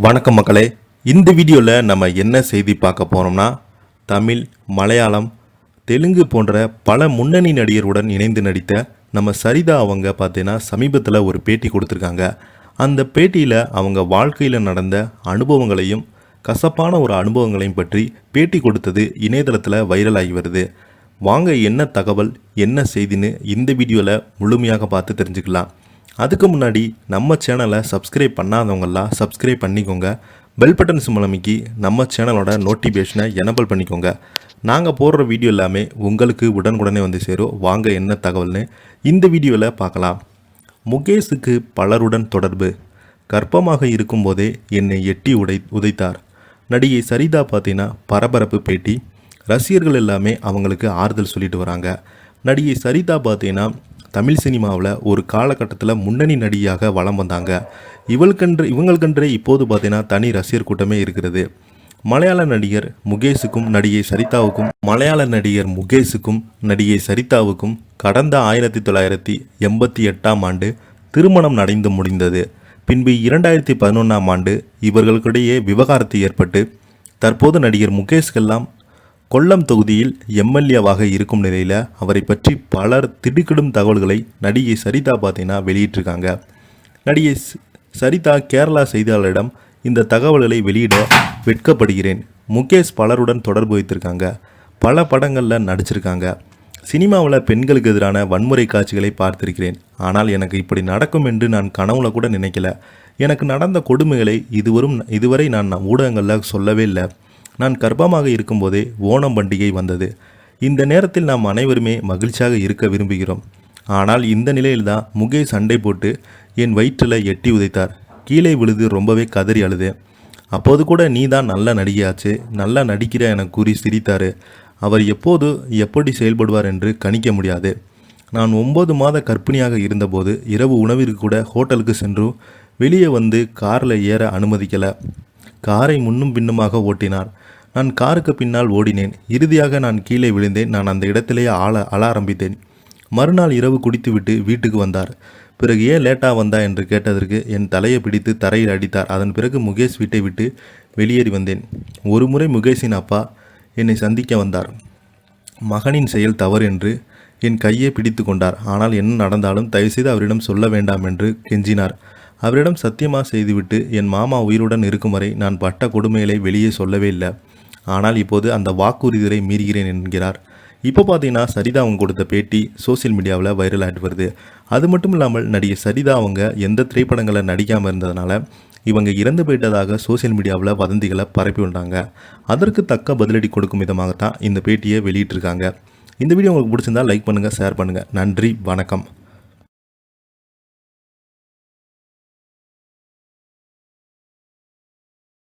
வணக்கம் மக்களே. இந்த வீடியோவில் நம்ம என்ன செய்தி பார்க்க போகிறோம்னா, தமிழ், மலையாளம், தெலுங்கு போன்ற பல முன்னணி நடிகருடன் இணைந்து நடித்த நம்ம சரிதா அவங்க பார்த்தீங்கன்னா சமீபத்தில் ஒரு பேட்டி கொடுத்துருக்காங்க. அந்த பேட்டியில் அவங்க வாழ்க்கையில் நடந்த அனுபவங்களையும் கசப்பான ஒரு அனுபவங்களையும் பற்றி பேட்டி கொடுத்தது இணையதளத்தில் வைரல் ஆகி வருது. வாங்க என்ன தகவல் என்ன செய்தின்னு இந்த வீடியோவில் முழுமையாக பார்த்து தெரிஞ்சுக்கலாம். அதுக்கு முன்னாடி நம்ம சேனலை சப்ஸ்கிரைப் பண்ணாதவங்கெல்லாம் சப்ஸ்கிரைப் பண்ணிக்கோங்க. பெல் பட்டன் சிம்பல் அமைக்கி நம்ம சேனலோட நோட்டிஃபிகேஷனை எனபிள் பண்ணிக்கோங்க. நாங்கள் போடுற வீடியோ எல்லாமே உங்களுக்கு உடனுக்குடனே வந்து சேரும். வாங்க என்ன தகவல்னு இந்த வீடியோவில் பார்க்கலாம். முகேஷுக்கு பலருடன் தொடர்பு. கர்ப்பமாக இருக்கும்போதே என்னை எட்டி உதைத்தார். நடிகை சரிதா பார்த்தீங்கன்னா பரபரப்பு பேட்டி. ரசிகர்கள் எல்லாமே அவங்களுக்கு ஆறுதல் சொல்லிட்டு வராங்க. நடிகை சரிதா பார்த்தீங்கன்னா தமிழ் சினிமாவில் ஒரு காலகட்டத்தில் முன்னணி நடிகையாக வலம் வந்தாங்க. இவங்களுக்கென்றே இப்போது பார்த்தீங்கன்னா தனி ரசிகர் கூட்டமே இருக்கிறது. மலையாள நடிகர் முகேஷுக்கும் நடிகை சரிதாவுக்கும் கடந்த 1988ஆம் ஆண்டு திருமணம் நடந்து முடிந்தது. பின்பு 2011ஆம் ஆண்டு இவர்களுக்கிடையே விவகாரத்து ஏற்பட்டு தற்போது நடிகர் முகேஷ்கெல்லாம் கொல்லம் தொகுதியில் எம்எல்ஏவாக இருக்கும் நிலையில் அவரை பற்றி பலர் திடுக்கிடும் தகவல்களை நடிகை சரிதா பார்த்தீங்கன்னா வெளியிட்டிருக்காங்க. நடிகை சரிதா கேரளா செய்தியாளரிடம் இந்த தகவல்களை வெளியிட வெட்கப்படுகிறேன். முகேஷ் பலருடன் தொடர்பு வைத்திருக்காங்க, பல படங்களில் நடிச்சிருக்காங்க. சினிமாவில் பெண்களுக்கு எதிரான வன்முறை காட்சிகளை பார்த்திருக்கிறேன். ஆனால் எனக்கு இப்படி நடக்கும் என்று நான் கனவுல கூட நினைக்கல. எனக்கு நடந்த கொடுமைகளை இதுவரை நான் ஊடகங்களில் சொல்லவே இல்லை. நான் கர்ப்பமாக இருக்கும்போதே ஓணம் பண்டிகை வந்தது. இந்த நேரத்தில் நாம் அனைவருமே மகிழ்ச்சியாக இருக்க விரும்புகிறோம். ஆனால் இந்த நிலையில்தான் முகேஷ் சண்டை போட்டு என் வயிற்றில் எட்டி உதைத்தார். கீழே விழுது ரொம்பவே கதறி அழுது. அப்போது கூட நீ தான் நல்ல நடிகையாச்சு, நல்லா நடிக்கிற என கூறி சிரித்தார். அவர் எப்போது எப்படி செயல்படுவார் என்று கணிக்க முடியாது. நான் 9 மாத கர்ப்பிணியாக இருந்தபோது இரவு உணவிற்கு கூட ஹோட்டலுக்கு சென்று வெளியே வந்து காரில் ஏற அனுமதிக்கலை. காரை முன்னும் பின்னுமாக ஓட்டினார். நான் காருக்கு பின்னால் ஓடினேன். இறுதியாக நான் கீழே விழுந்தேன். நான் அந்த இடத்திலேயே அழ ஆரம்பித்தேன். மறுநாள் இரவு குடித்துவிட்டு வீட்டுக்கு வந்தார். பிறகு ஏன் லேட்டாக வந்தா என்று கேட்டதற்கு என் தலையை பிடித்து தரையில் அடித்தார். அதன் பிறகு முகேஷ் வீட்டை விட்டு வெளியேறி வந்தேன். ஒரு முறை முகேஷின் அப்பா என்னை சந்திக்க வந்தார். மகனின் செயல் தவறு என்று என் கையை பிடித்து கொண்டார். ஆனால் என்ன நடந்தாலும் தயவுசெய்து அவரிடம் சொல்ல வேண்டாம் என்று கெஞ்சினார். அவரிடம் சத்தியமாக செய்துவிட்டு என் மாமா உயிருடன் இருக்கும் வரை நான் பட்ட கொடுமைகளை வெளியே சொல்லவே இல்லை. ஆனால் இப்போது அந்த வாக்குறுதியை மீறுகிறேன் என்கிறார். இப்போ பார்த்தீங்கன்னா சரிதா அவங்க கொடுத்த பேட்டி சோசியல் மீடியாவில் வைரல் ஆகிட்டு வருது. அது மட்டும் இல்லாமல் நடிகை சரிதா அவங்க எந்த திரைப்படங்களை நடிக்காமல் இருந்ததுனால இவங்க இறந்து போயிட்டதாக சோசியல் மீடியாவில் வதந்திகளை பரப்பி விட்டாங்க. அதற்கு தக்க பதிலடி கொடுக்கும் விதமாகத்தான் இந்த பேட்டியை வெளியிட்டிருக்காங்க. இந்த வீடியோ உங்களுக்கு பிடிச்சிருந்தால் லைக் பண்ணுங்கள், ஷேர் பண்ணுங்கள். நன்றி, வணக்கம்.